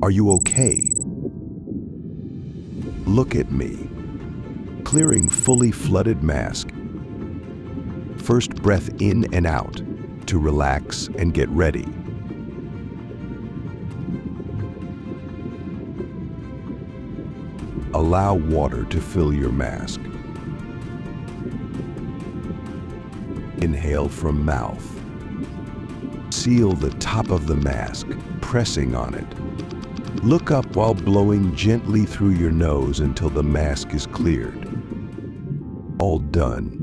Are you okay? Look at me. Clearing fully flooded mask. First breath in and out to relax and get ready. Allow water to fill your mask. Inhale from mouth. Seal the top of the mask, pressing on it. Look up while blowing gently through your nose until the mask is cleared. All done.